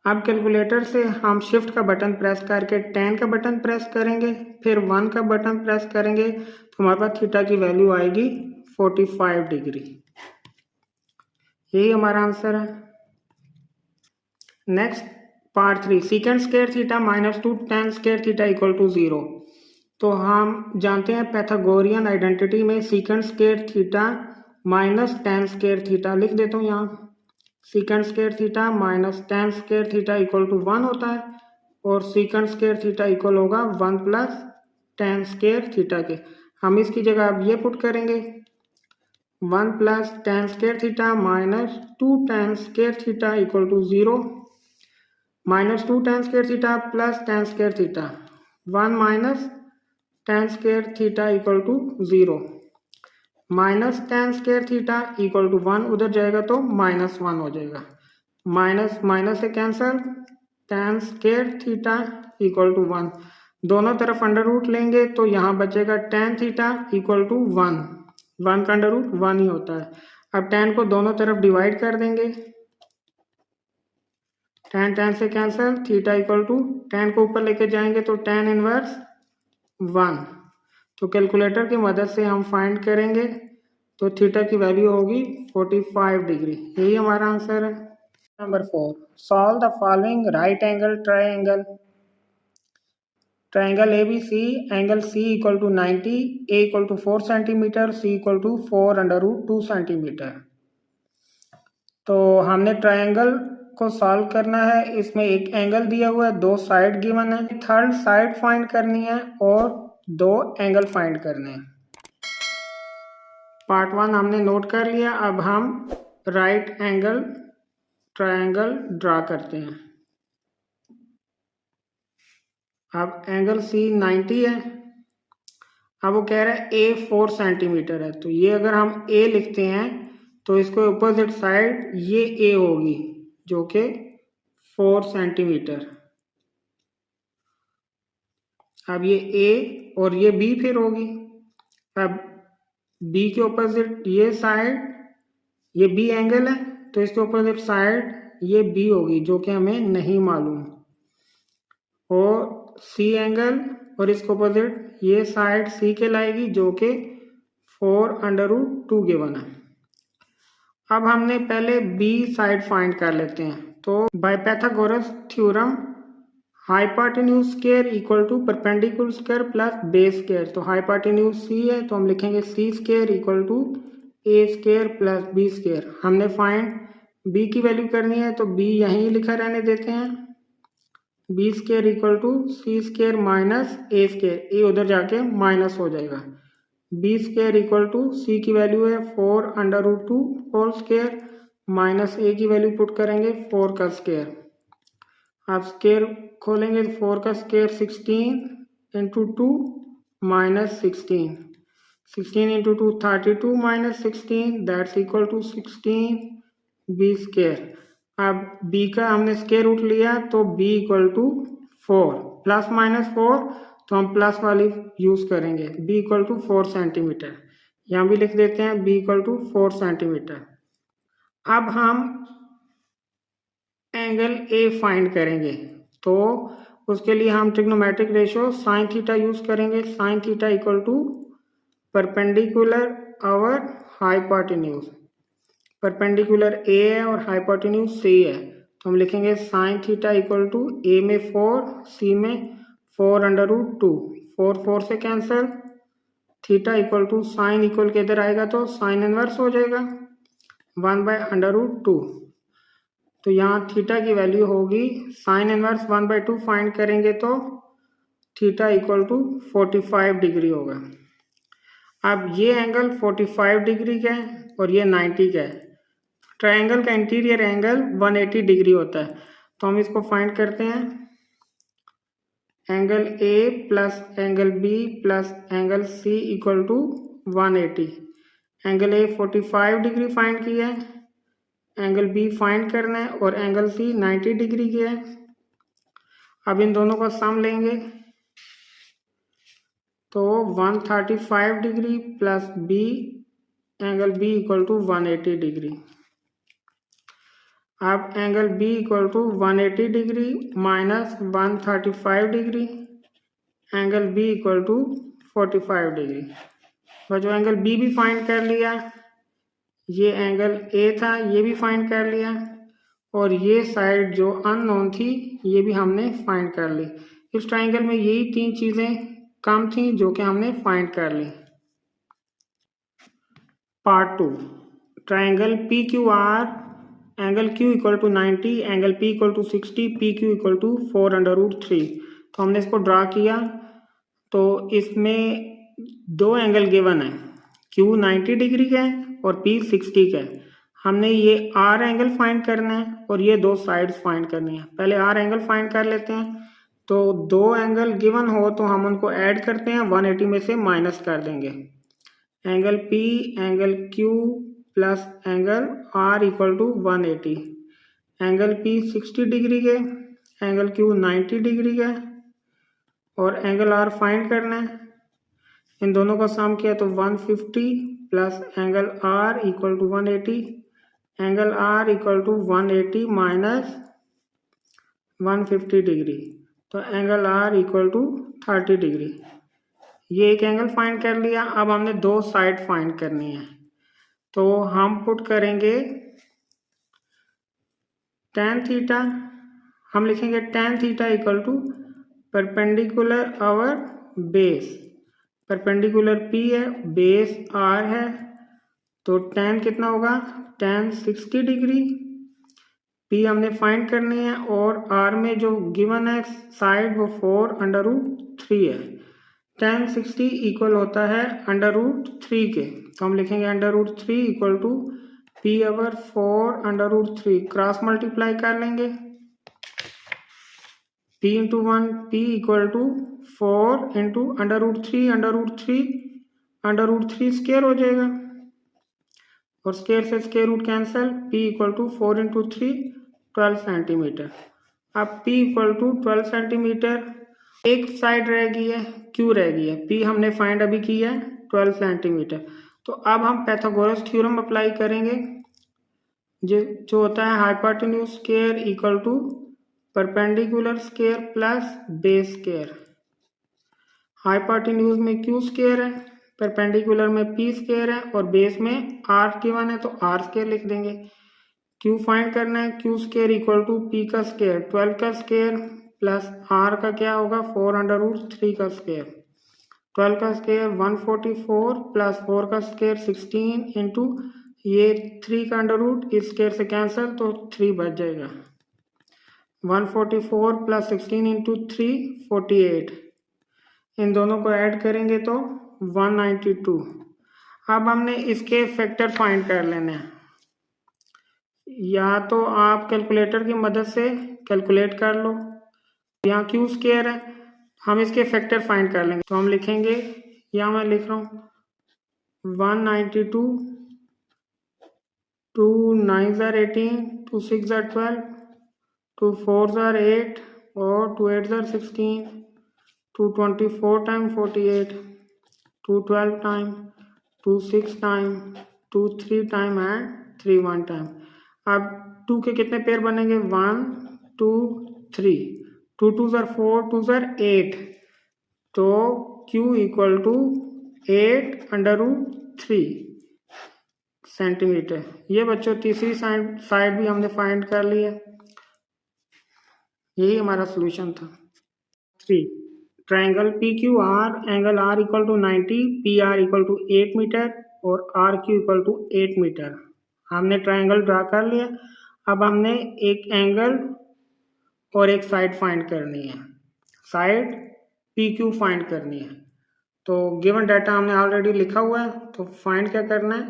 अब कैलकुलेटर से हम शिफ्ट का बटन प्रेस करके 10 का बटन प्रेस करेंगे, फिर 1 का बटन प्रेस करेंगे, तो हमारे पास थीटा की वैल्यू आएगी 45 डिग्री। यही हमारा आंसर है। Next part 3, secant square theta minus 2 tan square theta equal to 0। तो हम जानते हैं पैथागोरियन आइडेंटिटी में secant square theta minus tan square theta, लिख देता हूँ यहाँ, secant square theta minus tan square theta equal to 1 होता है, और सीकेंड स्क्वायर थीटा इक्वल होगा 1 प्लस टेन स्क्वायर थीटा के। हम इसकी जगह अब ये पुट करेंगे, 1 plus tan square theta minus 2 tan square theta equal to 0, minus 2 tan square theta plus tan square theta, 1 minus tan square theta equal to 0। Minus tan square theta equal to 1, उधर जाएगा तो -1 हो जाएगा, minus minus से cancel, tan square theta equal to 1, दोनों तरफ under root लेंगे तो यहाँ बचेगा टेन थीटा इक्वल टू 1, 1 का अंडर रूट 1 ही होता है। अब टेन को दोनों तरफ डिवाइड कर देंगे, टेन टेन से cancel, theta equal to, tan को ऊपर लेके जाएंगे तो टेन इनवर्स 1, तो कैलकुलेटर की मदद से हम फाइंड करेंगे तो थीटा की वैल्यू होगी 45 डिग्री। यही हमारा आंसर है। Number 4, solve the following right angle triangle. Triangle ABC, angle C equal to 90, A equal to 4 centimetre, C equal to 4√2 centimetre. तो हमने ट्राइंगल को सॉल्व करना है। इसमें एक एंगल दिया हुआ है, दो साइड गिवन है, थर्ड साइड फाइंड करनी है और दो एंगल फाइंड करने हैं। पार्ट 1 हमने नोट कर लिया। अब हम राइट एंगल ट्राइंगल ड्रा करते हैं। अब एंगल C 90 है। अब वो कह रहा है A 4 सेंटीमीटर है, तो ये अगर हम A लिखते हैं तो इसको अपोजिट साइड ये A होगी जो कि 4 सेंटीमीटर। अब ये A और ये B फिर होगी। अब B के अपोजिट ये साइड, ये B एंगल है तो इसके अपोजिट साइड ये B होगी जो कि हमें नहीं मालूम, और C एंगल और इसके अपोजिट ये साइड C के लाएगी जो कि 4√2 गिवन है। अब हमने पहले B साइड फाइंड कर लेते हैं। तो by Pythagoras theorem hypotenuse square equal to perpendicular square plus base square, तो हाइपोटेन्यूज C है तो हम लिखेंगे C square equal to A square plus B square. हमने फाइंड B की वैल्यू करनी है तो B यहीं लिखा रहने देते हैं, B square equal to C square minus A square, A उधर जाके माइनस हो जाएगा। B square equal to C की वैल्यू है 4√2 होल स्क्वायर माइनस A की वैल्यू पुट करेंगे 4 का स्क्वायर। आप स्क्वायर खोलेंगे तो 4 का square 16 into 2 minus 16, 16 into 2 32 minus 16 that's equal to 16 B square. अब B का हमने स्क्वायर रूट लिया तो B equal to 4, plus minus 4 तो हम प्लस वाली यूज करेंगे, B इक्वल टू 4 सेंटीमीटर। यहाँ भी लिख देते हैं B इक्वल टू 4 सेंटीमीटर। अब हम एंगल A फाइंड करेंगे तो उसके लिए हम trigonometric ratio sine theta use करेंगे। Sine theta equal to perpendicular over hypotenuse, perpendicular A है और हाइपोटेन्यूज C है तो हम लिखेंगे sine theta equal to A में 4, C में 4√2, 4 4 से cancel, theta equal to sine equal के इधर आएगा तो साइन इनवर्स हो जाएगा 1/√2। तो यहाँ थीटा की वैल्यू होगी, साइन इनवर्स 1/2 फाइंड करेंगे तो थीटा इक्वल टू 45 डिग्री होगा। अब ये एंगल 45 डिग्री का है और ये 90 का है। ट्रायंगल का इंटीरियर एंगल 180 डिग्री होता है तो हम इसको फाइंड करते हैं। Angle A plus angle B plus angle C equal to 180। Angle A 45 degree find किया है, एंगल B फाइंड करना है और एंगल C 90 डिग्री की है। अब इन दोनों का सम लेंगे तो 135 degree plus B angle B equal to 180 degree. अब angle B equal to 180 degree minus 135 degree, angle B equal to 45 degree. तो जो एंगल B भी फाइंड कर लिया, ये एंगल A था ये भी फाइंड कर लिया, और ये साइड जो अननोन थी ये भी हमने फाइंड कर ली। इस ट्राइंगल में यही तीन चीज़ें कम थी जो कि हमने फाइंड कर ली। Part 2, triangle PQR, angle Q equal to 90, angle P equal to 60, PQ equal to 4√3। तो हमने इसको ड्रा किया तो इसमें दो एंगल गिवन है, Q 90 डिग्री का है और P 60 का है। हमने ये R एंगल फाइंड करना है और ये दो साइड्स फाइंड करनी है। पहले R एंगल फाइंड कर लेते हैं। तो दो एंगल गिवन हो तो हम उनको ऐड करते हैं, 180 में से माइनस कर देंगे। Angle P angle Q plus angle R equal to 180। Angle P 60 degree के, एंगल क्यू 90 डिग्री का और एंगल आर फाइंड करना है। इन दोनों का सम किया तो 150 plus angle R equal to 180। Angle R equal to 180 minus 150 degree, तो angle R equal to 30 degree. ये एक एंगल फाइंड कर लिया। अब हमने दो साइड फाइंड करनी है, तो हम पुट करेंगे tan थीटा। हम लिखेंगे tan theta equal to perpendicular over base. Perpendicular P है, बेस R है, तो tan कितना होगा, tan 60 डिग्री। P हमने फाइंड करनी है और R में जो गिवन है साइड वो 4√3 है। tan 60 इक्वल होता है √3 के, तो हम लिखेंगे √3 equal to P over 4√3। Cross multiply कर लेंगे, P into 1 P equal to 4 into √3 square हो जाएगा और स्केयर से square root cancel. P equal to 4 into 3 12 centimetre. अब P इक्वल टू 12 सेंटीमीटर, एक साइड रह गई है, Q रह गई है। P हमने फाइंड अभी किया है 12 सेंटीमीटर। तो अब हम पाइथागोरस थ्योरम अप्लाई करेंगे, जो होता है hypotenuse square equal to perpendicular square plus base square. Hypotenuse में Q स्क्वायर है, परपेंडिकुलर में P स्क्वायर है और बेस में R गिवन है तो R स्क्वायर लिख देंगे। Q फाइंड करना है, Q square equal to P का स्क्वायर 12 का स्क्वायर प्लस R का क्या होगा 4√3 का स्क्वायर। 12 का स्क्वायर 144 प्लस 4 का स्क्वायर 16 इंटू ये 3 का अंडर रूट, इस स्क्वायर से कैंसिल तो 3 बच जाएगा। 144 प्लस 16 इंटू 3 48। इन दोनों को ऐड करेंगे तो 192। अब हमने इसके फैक्टर फाइंड कर लेने हैं, या तो आप कैलकुलेटर की मदद से कैलकुलेट कर लो, यहाँ Q स्क्वायर है, हम इसके फैक्टर फाइंड कर लेंगे। तो हम लिखेंगे, यहाँ मैं लिख रहा हूँ 192, 2 9s are 18, 2 6s are 12, 2 4s are 8 और 2 8s are 16, 2 24 time 48, 2 12 time, 2 6 time, 2 3 time and 3 1 time. अब 2 के कितने पेयर बनेंगे, 1 2 3, 2 2s are 4, 2s are 8, तो Q इक्वल टू 8√3 सेंटीमीटर। ये बच्चों तीसरी साइड भी हमने फाइंड कर ली है। यही हमारा सॉल्यूशन था। 3 triangle PQR angle R equal to 90, PR equal to 8 metre और RQ इक्वल टू 8 मीटर। हमने ट्राइंगल ड्रा कर लिया। अब हमने एक एंगल और एक साइड फाइंड करनी है, साइड PQ फाइंड करनी है। तो गिवन डाटा हमने ऑलरेडी लिखा हुआ है, तो फाइंड क्या करना है,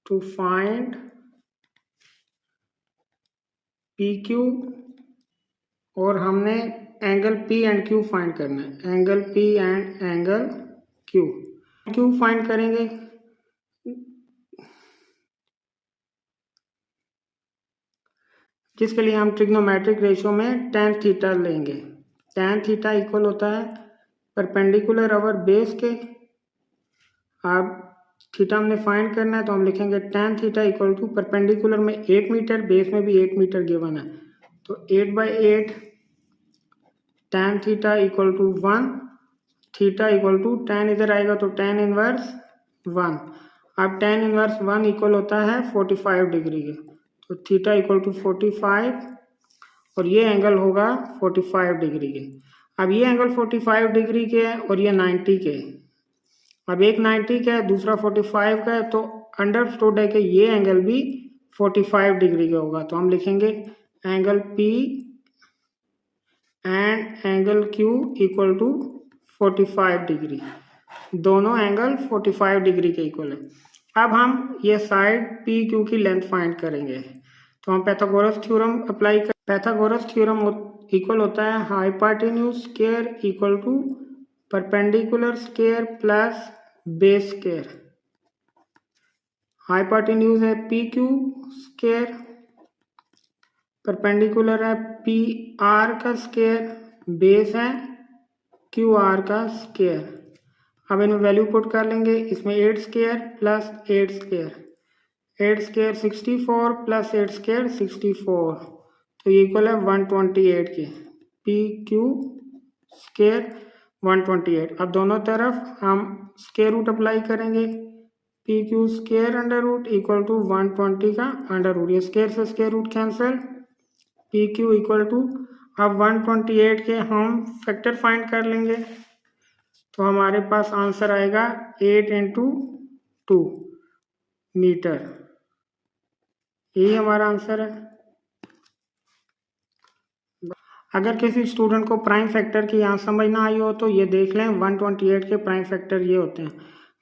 टू फाइंड PQ और हमने angle P and Q find करना है, angle P and angle Q find करेंगे। जिसके लिए हम ट्रिग्नोमेट्रिक रेशियो में tan थीटा लेंगे। tan थीटा इक्वल होता है परपेंडिकुलर आवर बेस के। अब थीटा हमने फाइंड करना है, तो हम लिखेंगे tan theta equal to perpendicular में 8 मीटर, बेस में भी 8 मीटर गिवन है, तो 8/8 tan theta equal to 1, theta equal to tan इधर आएगा तो tan इनवर्स 1। अब tan इनवर्स 1 इक्वल होता है 45 डिग्री के, तो थीटा इक्वल टू 45 और ये एंगल होगा 45 डिग्री के। अब ये एंगल 45 डिग्री के है और ये 90 के। अब एक 90 का है, दूसरा 45 का है, तो अंडरस्टूड है कि ये एंगल भी 45 डिग्री का होगा। तो हम लिखेंगे angle P and angle Q equal to 45 degree. दोनों एंगल 45 डिग्री के इक्वल है। अब हम ये साइड PQ की लेंथ फाइंड करेंगे, तो हम पाइथागोरस थ्योरम अप्लाई कर। पाइथागोरस थ्योरम इक्वल होता है hypotenuse square equal to perpendicular square plus base square, hypotenuse है पी क्यू स्क्वायर, परपेंडिकुलर है पी आर का स्क्वायर, बेस है क्यू आर का स्क्वायर। अब इनमें वैल्यू पुट कर लेंगे, इसमें 8 square plus 8 square, 8 square 64 plus 8 square 64, तो ये इक्वल है 128 के, पी क्यू स्क्वायर 128। अब दोनों तरफ हम स्क्वायर रूट अप्लाई करेंगे, P Q square under root equal to 120 का अंडर रूट, ये स्क्वायर से square root cancel, P Q equal to, अब 128 के हम फैक्टर फाइंड कर लेंगे, तो हमारे पास आंसर आएगा 8 इंटू 2 मीटर, यही हमारा आंसर है। अगर किसी स्टूडेंट को प्राइम फैक्टर की यहाँ समझ ना आई हो तो ये देख लें, 128 के प्राइम फैक्टर ये होते हैं,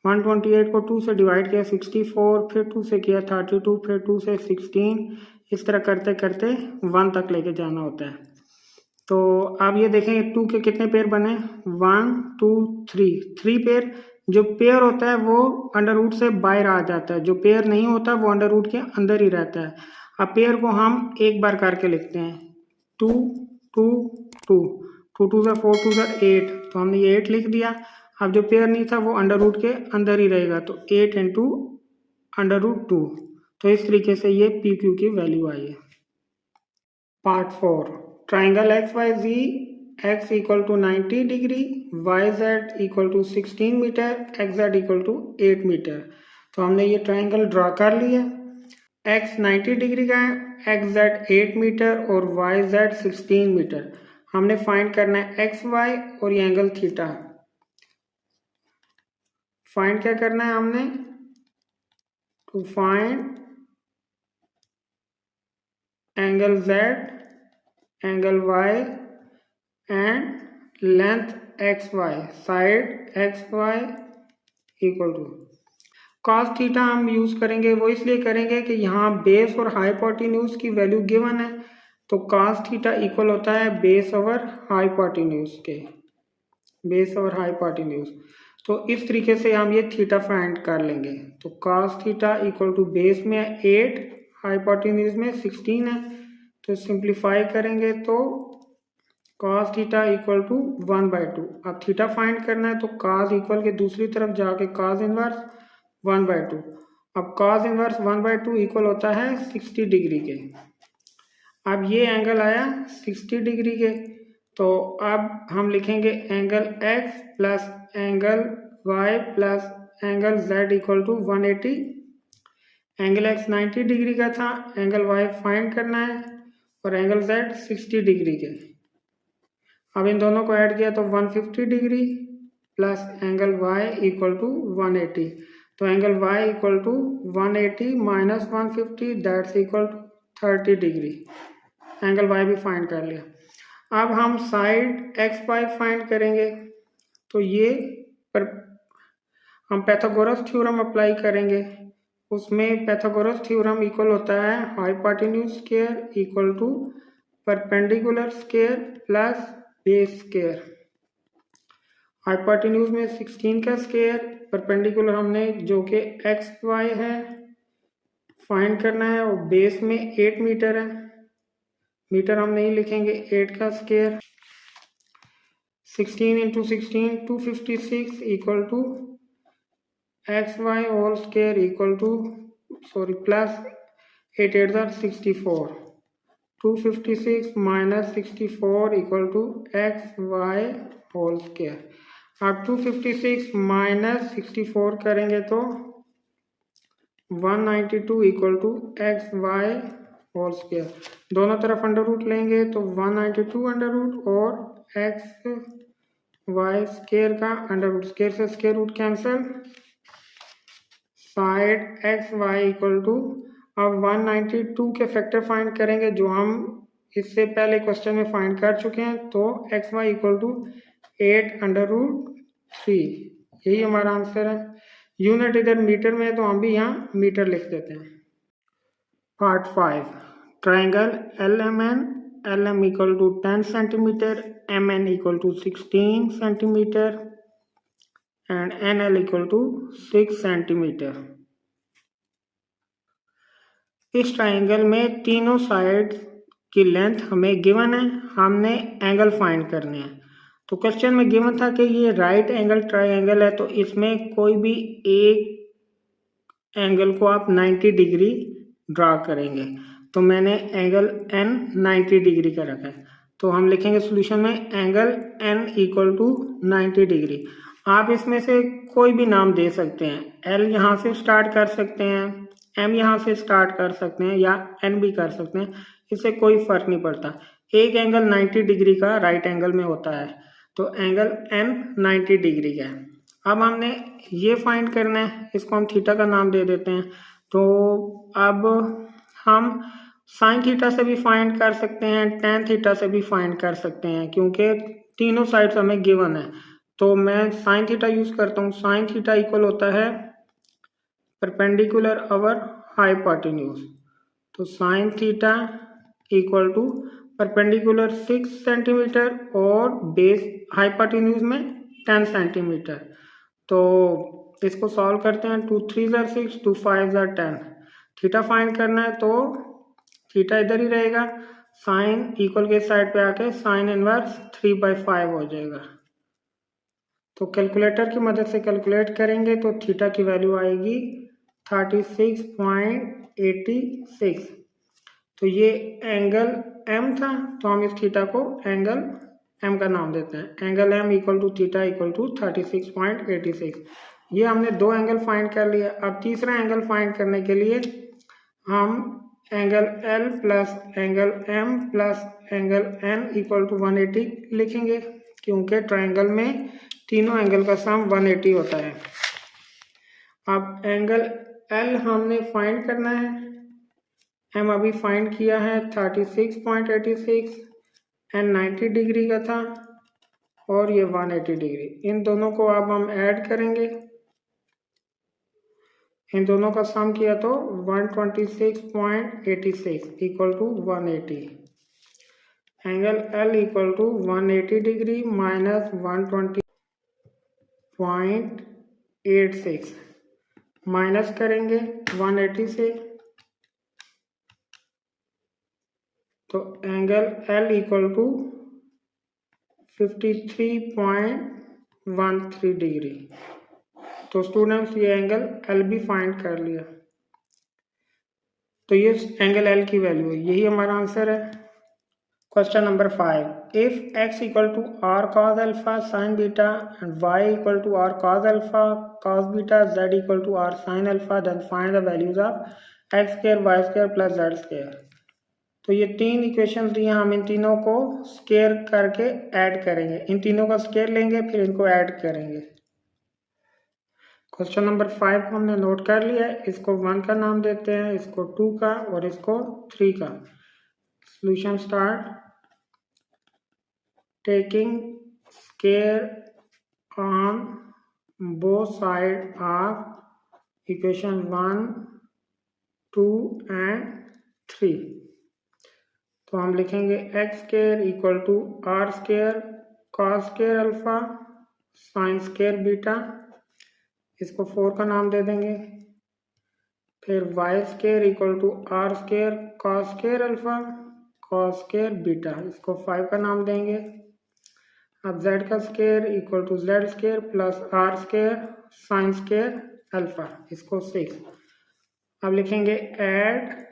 128 को 2 से डिवाइड किया 64, फिर 2 से किया 32, फिर 2 से 16, इस तरह करते करते 1 तक लेके जाना होता है। तो अब ये देखें 2 के कितने पेयर बने, 1 2 3 पेयर। जो पेयर होता है वो अंडर रूट से बाहर आ जाता है, जो पेयर नहीं होता वो अंडर रूट के अंदर ही रहता है। अब पेयर को हम एक बार करके लिखते हैं, 2 2 2, 2 2 से 4 2 से 8, तो हमने ये 8 लिख दिया। अब जो पेयर नहीं था वो अंडर रूट के अंदर ही रहेगा, तो 8 इंटू अंडर रूट 2, तो इस तरीके से ये पी क्यू की वैल्यू आई है। Part 4, triangle X Y Z, X equal to 90 degree, Y Z equal to 16 metre, X Z equal to 8 metre. तो हमने ये ट्राइंगल ड्रा कर लिया, एक्स 90 डिग्री का है, एक्स जेड 8 मीटर और वाई जेड 16 मीटर। हमने फाइंड करना है एक्स वाई और ये एंगल थीटा। फाइंड क्या करना है हमने, to find angle Z, angle Y and length X Y, side x Y equal to cos theta. हम यूज करेंगे, वो इसलिए करेंगे कि यहाँ बेस और हाइपोटेन्यूज की वैल्यू गिवन है, तो कॉस थीटा इक्वल होता है बेस ओवर हाइपोटेन्यूज के, बेस ओवर हाइपोटेन्यूज। तो इस तरीके से हम ये थीटा फाइंड कर लेंगे, तो cos theta equal to base में 8, हाइपोटेन्यूज में 16 है, तो सिंप्लीफाई करेंगे तो cos थीटा इक्वल टू 1/2। अब थीटा फाइंड करना है तो cos इक्वल के दूसरी तरफ जाके cos इनवर्स 1/2। अब cos इनवर्स 1/2 इक्वल होता है 60 डिग्री के। अब ये एंगल आया 60 डिग्री के, तो अब हम लिखेंगे angle x plus angle y plus angle z equal to 180। Angle x 90 degree का था, एंगल y फाइंड करना है और एंगल z 60 डिग्री के। अब इन दोनों को ऐड किया तो 150 degree plus angle y equal to 180, तो angle y equal to 180 minus 150 that's equal to 30 degree. Angle y भी फाइंड कर लिया। अब हम साइड एक्स वाई फाइंड करेंगे, तो ये पर हम पैथागोरस थ्योरम अप्लाई करेंगे। उसमें पैथागोरस थ्योरम इक्वल होता है hypotenuse square equal to perpendicular square plus base square. Hypotenuse में 16 का स्क्वायर, परपेंडिकुलर हमने जो कि एक्स वाई है फाइंड करना है, और बेस में 8 मीटर है, मीटर हम नहीं लिखेंगे, 8 का square 16 into 16 256 equal to x y whole square equal to plus 8 8 64, 256 minus 64 equal to x y whole square. अब 256 माइनस 64 करेंगे तो 192 equal to x y whole square. दोनों तरफ अंडर रूट लेंगे तो 192 अंडर रूट और एक्स वाई स्क्वायर का under root, square से square root cancel, side x Y equal to, अब 192 के फैक्टर फाइंड करेंगे जो हम इससे पहले क्वेश्चन में फाइंड कर चुके हैं, तो x Y equal to 8 under root 3, यही हमारा आंसर है। यूनिट इधर मीटर में है तो हम भी यहाँ मीटर लिख देते हैं। Part 5, triangle L M N, L M equal to 10 centimetre, M N equal to 16 centimetre, and N L equal to 6 centimetre. इस ट्राइंगल में तीनों साइड की लेंथ हमें गिवन है, हमने एंगल फाइंड करने हैं। तो क्वेश्चन में गिवन था कि ये राइट एंगल ट्राइंगल है, तो इसमें कोई भी एक एंगल को आप 90 डिग्री ड्रा करेंगे। तो मैंने एंगल एन 90 डिग्री का रखा है, तो हम लिखेंगे सॉल्यूशन में angle N equal to 90 degree. आप इसमें से कोई भी नाम दे सकते हैं, एल यहाँ से स्टार्ट कर सकते हैं, एम यहाँ से स्टार्ट कर सकते हैं, या एन भी कर सकते हैं, इससे कोई फर्क नहीं पड़ता। एक एंगल 90 डिग्री का राइट एंगल में होता है, तो एंगल एन 90 डिग्री का है। अब हमने ये फाइंड करना है, इसको हम थीटा का नाम दे देते हैं। तो अब हम साइन थीटा से भी फाइंड कर सकते हैं, टेन थीटा से भी फाइंड कर सकते हैं, क्योंकि तीनों साइड्स हमें गिवन है। तो मैं साइन थीटा यूज करता हूँ। साइन थीटा इक्वल होता है परपेंडिकुलर अवर हाइपोटेन्यूज। तो sine theta equal to perpendicular 6 centimetre और बेस हाइपोटेन्यूज में 10 सेंटीमीटर। तो इसको सॉल्व करते हैं। 2 3 ज़ा 6, 2 5 ज़ा 10। थीटा फाइंड करना है तो थीटा इधर ही रहेगा, साइन इक्वल के साइड पे आके साइन इनवर्स 3/5 हो जाएगा। तो कैलकुलेटर की मदद से कैलकुलेट करेंगे तो थीटा की वैल्यू आएगी 36.86। तो ये एंगल एम था, तो हम इस थीटा को एंगल एम का नाम देते हैं। Angle M equal to theta equal to 36.86। ये हमने दो एंगल फाइंड कर लिया। अब तीसरा एंगल फाइंड करने के लिए हम angle L plus angle M plus angle N equal to 180 लिखेंगे, क्योंकि ट्राइंगल में तीनों एंगल का सम 180 होता है। अब एंगल एल हमने फाइंड करना है, एम अभी फाइंड किया है 36.86, एन 90 डिग्री का था और ये 180 डिग्री। इन दोनों को अब हम ऐड करेंगे, इन दोनों का सम किया तो 126.86 equal to 180। Angle L equal to 180 degree minus 120.86 minus करेंगे 180 से, तो angle L equal to 53.13 degree. तो स्टूडेंट्स ये एंगल एल भी फाइंड कर लिया। तो ये एंगल एल की वैल्यू है, यही हमारा आंसर है। Question number 5, if x equal to r cos alpha sine beta and y equal to r cos alpha cos beta z equal to r sine alpha, then find the values of x square y square plus z square. तो ये तीन equations दिए, हम इन तीनों को square करके add करेंगे। इन तीनों का स्क्वायर लेंगे फिर इनको ऐड करेंगे। क्वेश्चन नंबर 5 को हमने नोट कर लिया है। इसको 1 का नाम देते हैं, इसको 2 का और इसको 3 का। Solution start. Taking square on both side of equation 1, 2 and 3। तो हम लिखेंगे x square equal to r square cos square alpha sine square beta, इसको 4 का नाम दे देंगे। फिर Y square equal to r square cos square alpha cos square beta, इसको 5 का नाम देंगे। अब जेड का square equal to z square plus r square sine square alpha, इसको 6। अब लिखेंगे add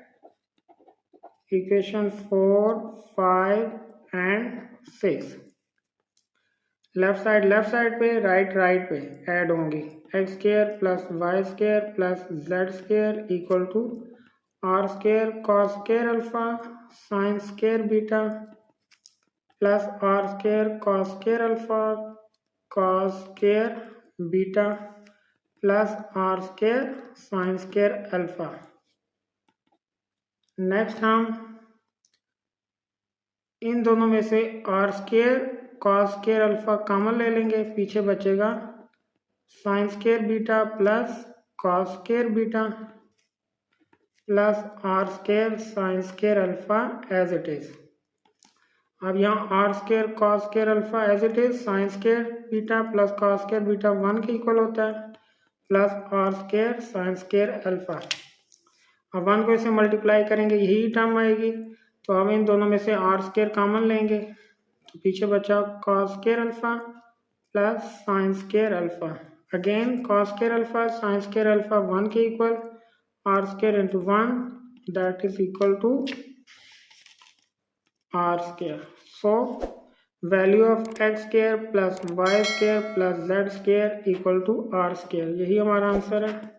equation 4, 5 and 6। Left side पे राइट पे ऐड होंगी। X square plus Y square plus z square equal to r square cos square alpha sine square beta plus r square cos square alpha cos square beta plus r square sine square alpha. Next हम इन दोनों में से r square cos square alpha common ले लेंगे, पीछे बचेगा sine square beta plus cos square beta plus r square sine square alpha as it is. अब यहाँ r square cos square alpha as it is sine square beta plus cos square beta 1 के equal होता है plus r square sine square alpha. अब 1 को इसे multiply करेंगे यही टर्म आएगी, तो हम इन दोनों में से आर स्केयर कॉमन लेंगे, तो पीछे बचा cos square alpha plus sine square alpha. Again cos square alpha sine square alpha 1 के equal, r square into 1 that is equal to r square. So value of x square plus y square plus z square equal to r square, यही हमारा answer है।